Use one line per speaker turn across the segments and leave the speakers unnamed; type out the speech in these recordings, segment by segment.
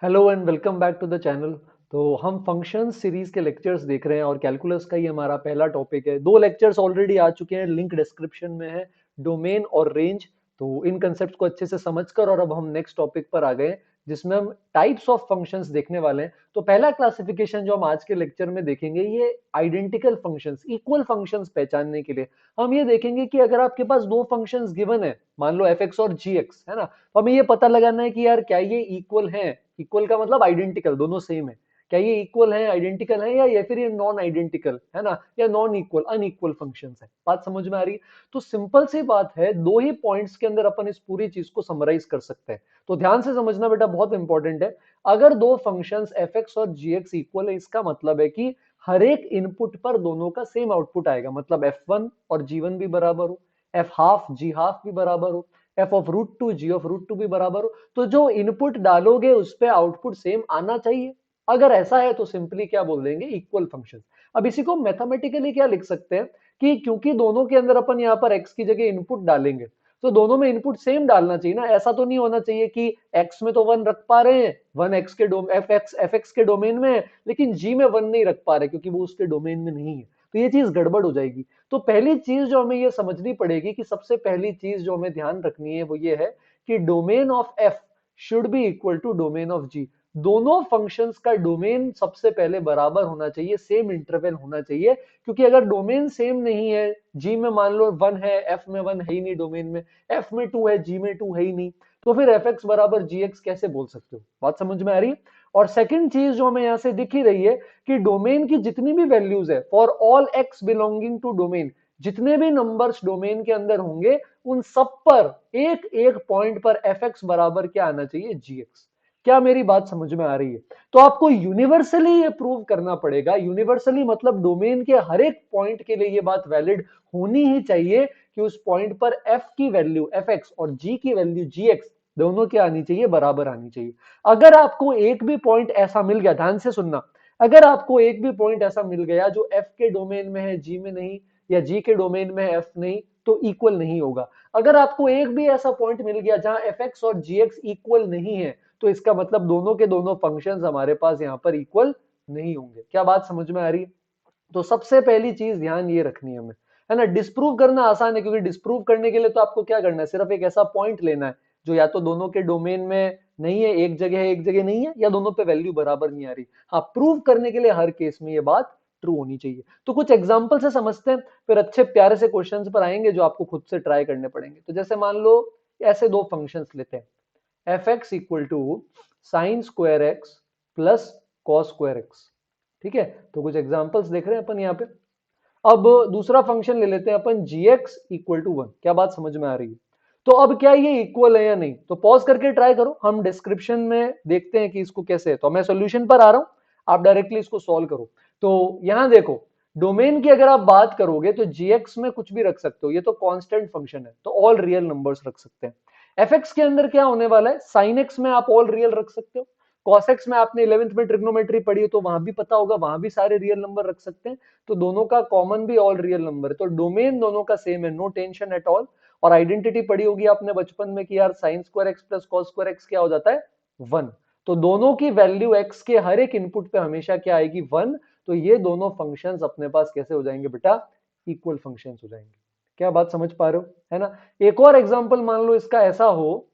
Hello and welcome back to the channel. तो हम function series के लेक्चर्स देख रहे हैं और कैलकुलस का ही हमारा पहला टॉपिक है। दो लेक्चर्स ऑलरेडी आ चुके हैं, लिंक डिस्क्रिप्शन में है, डोमेन और रेंज। तो इन कंसेप्ट को अच्छे से समझकर और अब हम नेक्स्ट टॉपिक पर आ गए हैं, जिसमें हम टाइप्स ऑफ फंक्शंस देखने वाले हैं। तो पहला क्लासिफिकेशन जो हम आज के लेक्चर में देखेंगे, ये आइडेंटिकल फंक्शंस, इक्वल फंक्शंस पहचानने के लिए हम ये देखेंगे कि अगर आपके पास दो फंक्शंस गिवन है, मान लो एफ एक्स और जी एक्स, है ना, तो हमें ये पता लगाना है कि यार क्या ये इक्वल है। इक्वल का मतलब आइडेंटिकल, दोनों सेम है। क्या ये इक्वल है, आइडेंटिकल है, या फिर ये नॉन आइडेंटिकल है ना, या नॉन इक्वल, अनइक्वल फंक्शंस है। बात समझ में आ रही है? तो सिंपल सी बात है, दो ही पॉइंट्स के अंदर अपन इस पूरी चीज को समराइज कर सकते हैं। तो ध्यान से समझना बेटा, बहुत इंपॉर्टेंट है। अगर दो फंक्शंस एफ एक्स और जी एक्स इक्वल है, इसका मतलब है कि हर एक इनपुट पर दोनों का सेम आउटपुट आएगा। मतलब एफ वन और जी वन भी बराबर हो, एफ हाफ जी हाफ भी बराबर हो, F of root two G of root two भी बराबर हो। तो जो इनपुट डालोगे उस पे आउटपुट सेम आना चाहिए। अगर ऐसा है तो सिंपली क्या बोल देंगे, इक्वल फंक्शन। अब इसी को मैथमेटिकली क्या लिख सकते हैं कि क्योंकि दोनों के अंदर अपन यहाँ पर x की जगह इनपुट डालेंगे, तो दोनों में इनपुट सेम डालना चाहिए ना। ऐसा तो नहीं होना चाहिए कि x में तो 1 रख पा रहे हैं, 1 x के एफ एक्स के डोमेन में है, लेकिन g में 1 नहीं रख पा रहे क्योंकि वो उसके डोमेन में नहीं है। तो ये चीज गड़बड़ हो जाएगी। तो पहली चीज जो हमें ये समझनी पड़ेगी कि सबसे पहली चीज जो हमें ध्यान रखनी है वो ये है कि domain of F should be equal to domain of G. दोनों फंक्शंस का डोमेन सबसे पहले बराबर होना चाहिए, सेम इंटरवल होना चाहिए। क्योंकि अगर डोमेन सेम नहीं है, जी में मान लो 1 है, एफ में 1 है ही नहीं, डोमेन में एफ में 2 है, जी में 2 है ही नहीं, तो फिर एफ एक्स बराबर जी एक्स कैसे बोल सकते हो? बात समझ में आ रही है? और सेकंड चीज जो हमें यहां से दिख ही रही है कि डोमेन की जितनी भी वैल्यूज है, for all X belonging to domain, जितने भी नंबर्स डोमेन के अंदर होंगे उन सब पर एक एक पॉइंट पर एफ एक्स बराबर क्या आना चाहिए, जी एक्स। क्या मेरी बात समझ में आ रही है? तो आपको यूनिवर्सली ये प्रूव करना पड़ेगा। यूनिवर्सली मतलब डोमेन के हर एक पॉइंट के लिए ये बात वैलिड होनी ही चाहिए कि उस पॉइंट पर एफ की वैल्यू एफ एक्स और जी की वैल्यू जी एक्स दोनों क्या आनी चाहिए, बराबर आनी चाहिए। अगर आपको एक भी पॉइंट ऐसा मिल गया, ध्यान से सुनना, अगर आपको एक भी पॉइंट ऐसा मिल गया जो एफ के डोमेन में है, जी में नहीं, या जी के डोमेन में है, एफ नहीं, तो इक्वल नहीं होगा। अगर आपको एक भी ऐसा पॉइंट मिल गया जहां एफ एक्स और जी एक्स इक्वल नहीं है, तो इसका मतलब दोनों के दोनों फंक्शंस हमारे पास यहां पर इक्वल नहीं होंगे। क्या बात समझ में आ रही है? तो सबसे पहली चीज ध्यान ये रखनी है हमें, है ना। डिस्प्रूव करना आसान है, क्योंकि डिस्प्रूव करने के लिए तो आपको क्या करना है, सिर्फ एक ऐसा पॉइंट लेना है जो या तो दोनों के डोमेन में नहीं है, एक जगह है एक जगह नहीं है, या दोनों पे वैल्यू बराबर नहीं आ रही। हाँ, प्रूव करने के लिए हर केस में ये बात ट्रू होनी चाहिए। तो कुछ एग्जांपल से समझते हैं, फिर अच्छे प्यारे से क्वेश्चंस पर आएंगे जो आपको खुद से ट्राई करने पड़ेंगे। तो जैसे मान लो ऐसे दो फंक्शंस लेते हैं, F X equal to sine square X plus cos square X. ठीक है, तो कुछ एग्जांपल्स देख रहे हैं अपन यहाँ पे। अब दूसरा फंक्शन ले लेते हैं अपन, जी एक्स इक्वल टू 1। क्या बात समझ में आ रही है? तो अब क्या ये इक्वल है या नहीं, तो पॉज करके ट्राई करो, हम डिस्क्रिप्शन में देखते हैं कि इसको कैसे है। तो मैं सॉल्यूशन पर आ रहा हूं, आप डायरेक्टली इसको सॉल्व करो। तो यहां देखो, डोमेन की अगर आप बात करोगे तो जीएक्स में कुछ भी रख सकते हो, ये तो कांस्टेंट फंक्शन है, तो ऑल रियल नंबर्स रख सकते हैं। एफ एक्स के अंदर क्या होने वाला है, साइन एक्स में आप ऑल रियल रख सकते हो। कॉस एक्स में आपने 11th में ट्रिग्नोमेट्री पढ़ी है तो वहां भी पता होगा, वहां भी सारे रियल नंबर रख सकते हैं। तो दोनों का कॉमन भी ऑल रियल नंबर है, तो डोमेन दोनों का सेम है, नो टेंशन एट ऑल। और आइडेंटिटी पढ़ी होगी आपने बचपन में कि यार sign square X plus cos square x क्या हो जाता है, 1। तो दोनों की वैल्यू एक्स के हर एक इनपुट पे हमेशा क्या आएगी, 1। तो ये दोनों फंक्शंस अपने पास कैसे हो जाएंगे बेटा, इक्वल फंक्शंस हो जाएंगे। क्या बात समझ पा रहे हो, है ना। एक और एग्जांपल मान लो इसका ऐसा हो,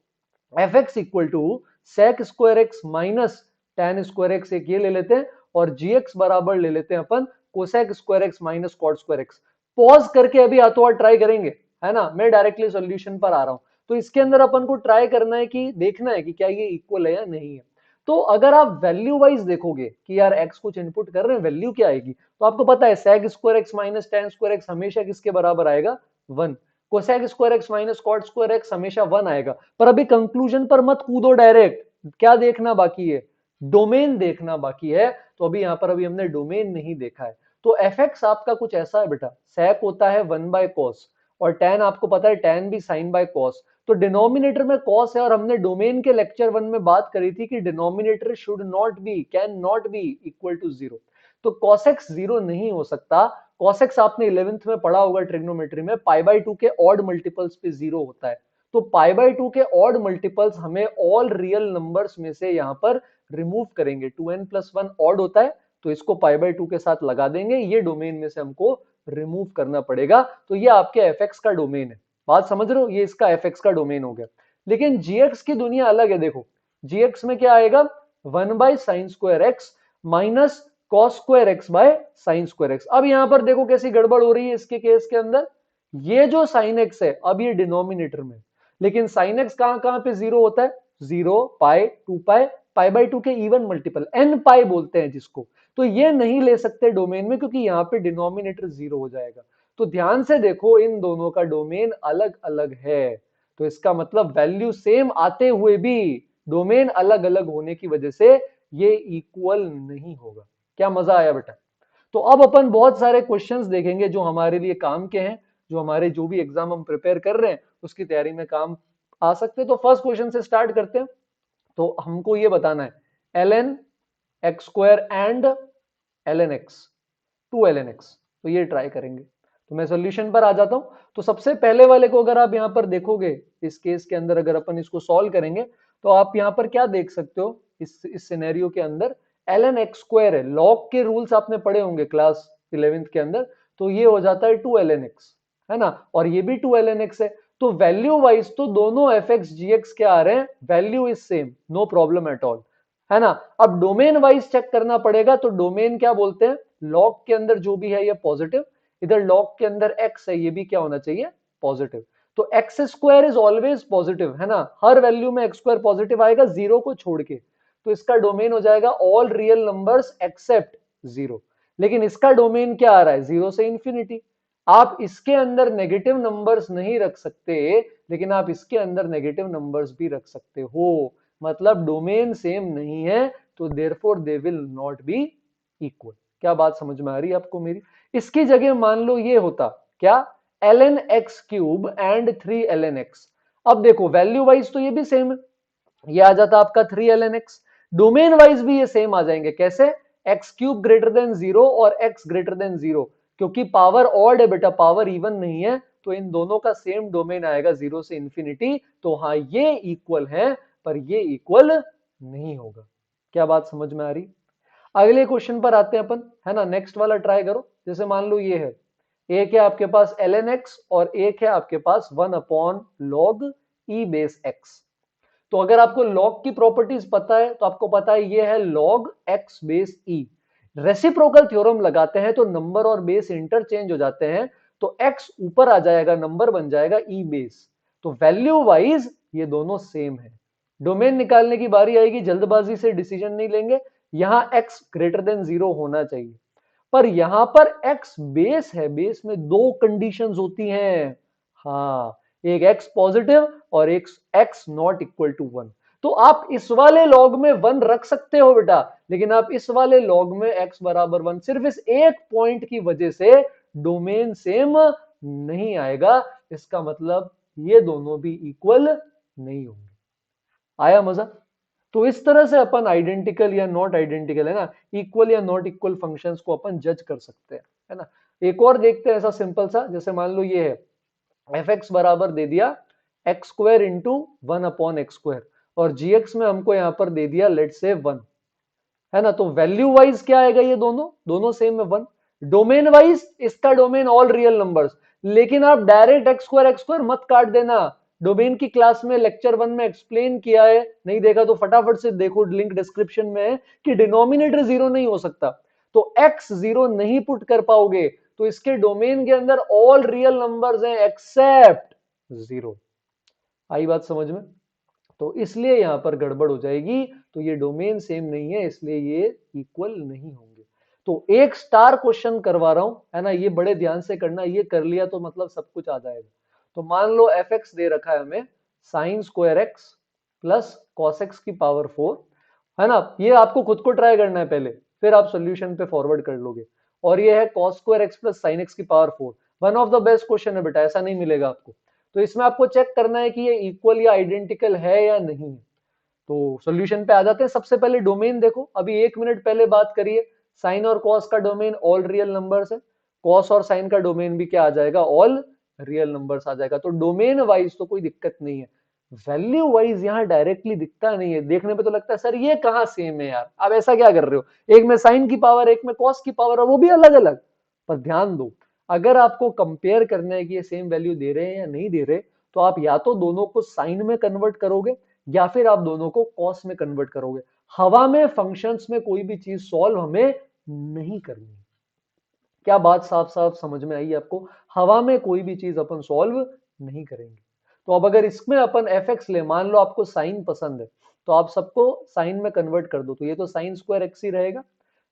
F X equal to sec square x minus tan square X, एक ये ले लेते हैं, और जी एक्स बराबर ले लेते हैं अपन cosec square x minus cot square x. Pause करके अभी हाथों हाथ ट्राई करेंगे, है ना, मैं डायरेक्टली सॉल्यूशन पर आ रहा हूं। तो इसके अंदर अपन को ट्राई करना है कि देखना है कि क्या ये इक्वल है या नहीं है। तो अगर आप वैल्यू वाइज देखोगे कि यार एक्स कुछ इनपुट कर रहे हैं, वैल्यू क्या आएगी, तो आपको पता है sec square x minus tan square x हमेशा किसके बराबर आएगा, 1। Cosec square x minus cot square x हमेशा 1 आएगा। पर अभी कंक्लूजन पर मत कूदो डायरेक्ट, क्या देखना बाकी है, डोमेन देखना बाकी है। तो अभी यहां पर अभी हमने डोमेन नहीं देखा है। तो एफ एक्स आपका कुछ ऐसा है बेटा, सेक होता है 1 बाय कॉस, और टेन आपको पता है टेन भी साइन बाय कॉस। तो डिनोमिनेटर में कॉस है, और हमने डोमेन के लेक्चर 1 में बात करी थी कि denominator should not be, can not be equal to 0। तो cos x 0 नहीं हो सकता। cos x आपने 11th में पढ़ा होगा ट्रिग्नोमेट्री में, पाई बाय 2 के ऑड मल्टीपल्स पे 0 होता है। तो पाई बाय 2 के ऑड मल्टीपल्स हमें ऑल रियल नंबर्स में से यहां पर रिमूव करेंगे। 2n+1 ऑड होता है, तो इसको पाई बाय 2 के साथ लगा देंगे, ये डोमेन में से हमको रिमूव करना पड़ेगा। तो ये आपके एफ का डोमेन है। बात समझ रहे हो, ये इसका एफ का डोमेन हो गया। लेकिन जीएक्स की दुनिया अलग है। देखो जीएक्स में क्या आएगा, 1/sin² minus cos² bye sin²। अब यहां पर देखो कैसी गड़बड़ हो रही है इसके केस के अंदर। ये जो sin x है अब ये डिनोमिनेटर में, लेकिन sin x कहां कहां पे जीरो होता है, 0 पाई 2 पाई, पाई बाय 2 के इवन मल्टीपल n पाई बोलते हैं जिसको। तो ये नहीं ले सकते डोमेन में, क्योंकि यहां पे डिनोमिनेटर 0 हो जाएगा। तो ध्यान से देखो इन दोनों का डोमेन अलग अलग है। तो इसका मतलब वैल्यू सेम आते हुए भी डोमेन अलग अलग होने की वजह से ये इक्वल नहीं होगा। क्या मजा आया बेटा। तो अब अपन बहुत सारे क्वेश्चंस देखेंगे जो हमारे लिए काम के हैं, जो हमारे जो भी एग्जाम हम प्रिपेयर कर रहे हैं उसकी तैयारी में काम आ सकते हैं। तो फर्स्ट क्वेश्चन से स्टार्ट करते हैं। तो हमको ये बताना है ln x² and ln x, 2ln x। तो ये ट्राई करेंगे। तो मैं सॉल्यूशन पर आ जाता हूं। तो सबसे पहले वाले को अगर आप यहां पर देखोगे इस केस के अंदर, अगर अपन इसको सॉल्व करेंगे तो आप यहां पर क्या देख सकते हो, इस सिनेरियो के अंदर ln x² है। लॉग के रूल्स आपने पढ़े होंगे क्लास 11th के अंदर। तो ये हो जाता है 2ln x, है ना, और ये भी 2ln x है। तो वैल्यू वाइज तो दोनों एफ एक्स जी एक्स क्या आ रहे हैं, value is same, no problem at all, है ना। अब डोमेन वाइज चेक करना पड़ेगा। तो डोमेन क्या बोलते हैं, लॉग के अंदर जो भी है ये पॉजिटिव, इधर लॉग के अंदर x है ये भी क्या होना चाहिए, पॉजिटिव। तो x² इज ऑलवेज पॉजिटिव, है ना, हर वैल्यू में x² पॉजिटिव आएगा जीरो को छोड़ के। तो इसका डोमेन हो जाएगा ऑल रियल नंबर्स एक्सेप्ट 0। लेकिन इसका डोमेन क्या आ रहा है, 0 से इंफिनिटी। आप इसके अंदर नेगेटिव नंबर्स नहीं रख सकते, लेकिन आप इसके अंदर नेगेटिव नंबर्स भी रख सकते हो। मतलब डोमेन सेम नहीं है, तो therefore they will not be equal. क्या बात समझ में आ रही है आपको मेरी। इसकी जगह मान लो ये होता क्या, ln x³ and 3ln x। अब देखो वैल्यू वाइज तो ये भी सेम है, ये आ जाता आपका 3ln x। डोमेन वाइज भी ये सेम आ जाएंगे। कैसे, x³ ग्रेटर देन 0 और x ग्रेटर देन 0, क्योंकि पावर ऑड है बेटा, पावर इवन नहीं है। तो इन दोनों का सेम डोमेन आएगा 0 से इंफिनिटी। तो हाँ ये इक्वल है, पर ये इक्वल नहीं होगा। क्या बात समझ में आ रही। अगले क्वेश्चन पर आते हैं अपन, है ना। नेक्स्ट वाला ट्राई करो। जैसे मान लो ये है, एक है आपके पास ln x और एक है आपके पास 1/log e बेस x। तो अगर आपको log की प्रॉपर्टीज पता है तो आपको पता है ये है log x base e। Reciprocal theorem लगाते हैं तो नंबर और बेस इंटरचेंज हो जाते हैं। तो x ऊपर आ जाएगा, नंबर बन जाएगा e बेस। तो वैल्यू वाइज ये दोनों सेम है। डोमेन निकालने की बारी आएगी, जल्दबाजी से डिसीजन नहीं लेंगे। यहां x ग्रेटर देन 0 होना चाहिए, पर यहां पर x बेस है, बेस में दो कंडीशंस होती हैं। हाँ, एक x पॉजिटिव और एक x नॉट इक्वल टू 1। तो आप इस वाले लॉग में 1 रख सकते हो बेटा, लेकिन आप इस वाले लॉग में x बराबर 1, सिर्फ इस एक पॉइंट की वजह से डोमेन सेम नहीं आएगा। इसका मतलब ये दोनों भी इक्वल नहीं होंगे। आया मजा। तो इस तरह से अपन आइडेंटिकल या नॉट आइडेंटिकल, है ना, इक्वल या नॉट इक्वल फंक्शंस को अपन जज कर सकते हैं, है ना। एक और देखते हैं ऐसा सिंपल सा। जैसे मान लो ये है एफ एक्स बराबर दे दिया x² इंटू 1/x², और gx में हमको यहां पर दे दिया लेट से 1, है ना। तो वैल्यू वाइज क्या आएगा, ये दोनों दोनों सेम है 1। डोमेन वाइज इसका डोमेन ऑल रियल नंबर्स। लेकिन आप डायरेक्ट x² मत काट देना। डोमेन की क्लास में लेक्चर 1 में एक्सप्लेन किया है, नहीं देखा तो फटाफट से देखो, लिंक डिस्क्रिप्शन में है, कि डिनोमिनेटर 0 नहीं हो सकता। तो x 0 नहीं पुट कर पाओगे, तो इसके डोमेन के अंदर ऑल रियल नंबर्स हैं एक्सेप्ट 0। आई बात समझ में। तो इसलिए यहां पर गड़बड़ हो जाएगी। तो ये डोमेन सेम नहीं है, इसलिए ये इक्वल नहीं होंगे। तो एक स्टार क्वेश्चन करवा रहा हूं, है ना, ये बड़े ध्यान से करना। ये कर लिया तो मतलब सब कुछ आ जाएगा। तो मान लो एफ एक्स दे रखा है हमें sin² x plus cos x की पावर 4, है ना। ये आपको खुद को ट्राई करना है पहले, फिर आप सोल्यूशन पे फॉरवर्ड कर लोगे। और ये है cos² x plus sin x की power 4। One of the best question है बेटा, ऐसा नहीं मिलेगा आपको। तो इसमें आपको चेक करना है कि ये इक्वल या आइडेंटिकल है या नहीं। तो सॉल्यूशन पे आ जाते हैं। सबसे पहले डोमेन देखो, अभी 1 मिनट पहले बात करिए, साइन और कॉस का डोमेन ऑल रियल नंबर्स है, कॉस और साइन का डोमेन भी क्या आ जाएगा, ऑल रियल नंबर्स आ जाएगा। तो डोमेन वाइज तो कोई दिक्कत नहीं है, वैल्यू वाइज यहाँ डायरेक्टली दिखता नहीं है, देखने पे तो लगता है सर ये कहाँ सेम है यार, आप ऐसा क्या कर रहे हो, एक में साइन की पावर एक में कॉस की पावर और वो भी अलग अलग। पर ध्यान दो, अगर आपको कंपेयर करना है कि ये सेम वैल्यू दे रहे हैं या नहीं दे रहे, तो आप या तो दोनों को साइन में कन्वर्ट करोगे या फिर आप दोनों को कॉस में कन्वर्ट करोगे। हवा में फंक्शंस में कोई भी चीज सॉल्व हमें नहीं करनी। क्या बात साफ साफ समझ में आई आपको? हवा में कोई भी चीज अपन सॉल्व नहीं करेंगे। तो अब अगर इसमें अपन एफ एक्स ले, मान लो आपको साइन पसंद है, तो आप सबको साइन में कन्वर्ट कर दो, तो ये तो साइन स्क्वायर एक्स ही रहेगा।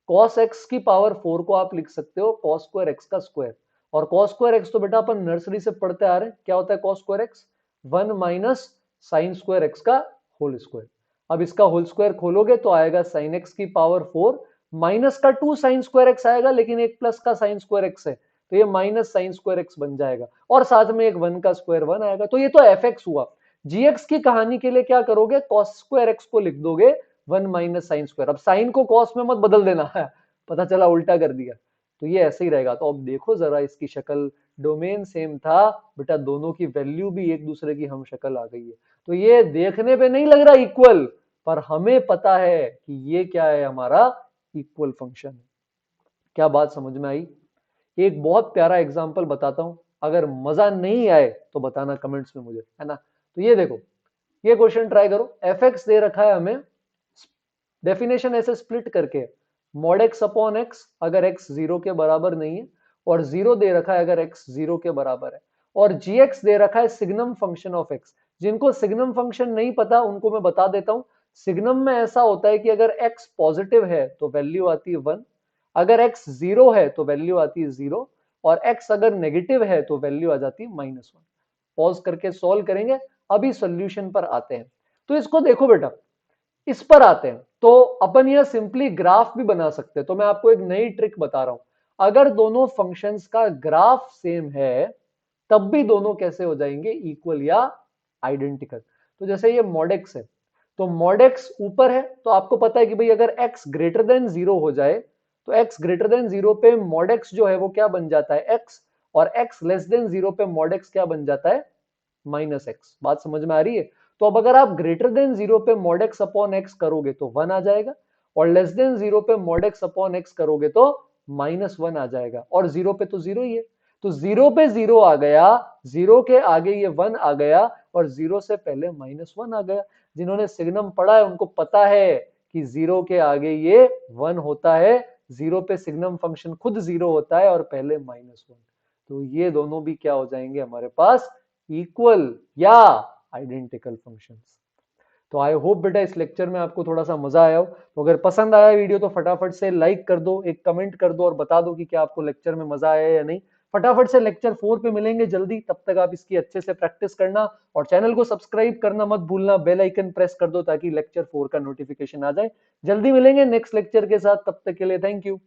कॉस एक्स की पावर 4 को आप लिख सकते हो कॉस स्क्वायर एक्स का स्क्वायर। और कॉस स्क्वायर एक्स तो बेटा अपन नर्सरी से पढ़ते आ रहे हैं, क्या होता है cos square x? 1 minus sign square x का होल स्क्वायर। अब इसका होल स्क्वायर खोलोगे तो आएगा साइन एक्स की पावर 4 माइनस का 2 साइन स्क्वायर एक्स आएगा, लेकिन एक प्लस का साइन स्क्वायर एक्स है तो ये माइनस साइन स्क्वायर एक्स बन जाएगा, और साथ में एक 1 का स्क्वायर 1 आएगा। तो ये तो एफ एक्स हुआ। जी एक्स की कहानी के लिए क्या करोगे, कॉस स्क्वायर एक्स को लिख दोगे 1 माइनस साइन स्क्वायर। अब साइन को कॉस में मत बदल देना है, पता चला उल्टा कर दिया, तो ये ऐसे ही रहेगा। तो अब देखो जरा इसकी शक्ल, डोमेन सेम था बेटा, दोनों की वैल्यू भी एक दूसरे की हम शक्ल आ गई है। तो ये देखने पे नहीं लग रहा इक्वल, पर हमें पता है कि ये क्या है, हमारा इक्वल फंक्शन है। क्या बात समझ में आई? एक बहुत प्यारा एग्जांपल बताता हूं, अगर मजा नहीं आए तो बताना कमेंट्स में मुझे, है ना। तो ये देखो, ये क्वेश्चन ट्राई करो, एफ एक्स दे रखा है हमें, डेफिनेशन ऐसे स्प्लिट करके, मॉड एक्स अपॉन एक्स अगर एक्स जीरो के बराबर नहीं है, और जीरो दे रखा है अगर एक्स जीरो के बराबर है, और जी एक्स दे रखा है सिग्नम फंक्शन ऑफ एक्स। जिनको सिग्नम फंक्शन नहीं पता उनको मैं बता देता हूं, सिग्नम में ऐसा होता है कि अगर एक्स पॉजिटिव है तो वैल्यू आती है 1, अगर एक्स जीरो है तो वैल्यू आती है 0, और एक्स अगर नेगेटिव है तो वैल्यू आ जाती है -1। पॉज करके सॉल्व करेंगे, अभी सॉल्यूशन पर आते हैं। तो इसको देखो बेटा, इस पर आते हैं, तो अपन यह सिंपली ग्राफ भी बना सकते हैं। तो मैं आपको एक नई ट्रिक बता रहा हूं, अगर दोनों फंक्शंस का ग्राफ सेम है तब भी दोनों कैसे हो जाएंगे, इक्वल या आइडेंटिकल। तो जैसे ये mod x है, तो mod x ऊपर है, तो आपको पता है कि भाई अगर x ग्रेटर देन 0 हो जाए तो x ग्रेटर देन 0 पे mod x जो है वो क्या बन जाता है x, और x लेस देन 0 पे mod x क्या बन जाता है -x। बात समझ में आ रही है? तो अब अगर आप ग्रेटर देन 0 पे mod x अपॉन x करोगे तो 1 आ जाएगा, और लेस देन 0 पे mod x अपॉन x करोगे तो -1 आ जाएगा, और 0 पे तो 0 ही है। तो 0 पे 0 आ गया, 0 के आगे ये 1 आ गया, और 0 से पहले -1 आ गया। जिन्होंने सिग्नम पढ़ा है उनको पता है कि 0 के आगे ये 1 होता है, 0 पे सिग्नम फंक्शन खुद 0 होता है और पहले -1। तो ये दोनों भी क्या हो जाएंगे हमारे पास, इक्वल या आइडेंटिकल फंक्शंस। तो आई होप बेटा इस लेक्चर में आपको थोड़ा सा मजा आया हो। तो अगर पसंद आया वीडियो तो फटाफट से लाइक कर दो, एक कमेंट कर दो और बता दो कि क्या आपको लेक्चर में मजा आया या नहीं। फटाफट से लेक्चर 4 पे मिलेंगे जल्दी, तब तक आप इसकी अच्छे से प्रैक्टिस करना, और चैनल को सब्सक्राइब करना मत भूलना, बेल आइकन प्रेस कर दो ताकि लेक्चर 4 का नोटिफिकेशन आ जाए। जल्दी मिलेंगे नेक्स्ट लेक्चर के साथ, तब तक के लिए थैंक यू।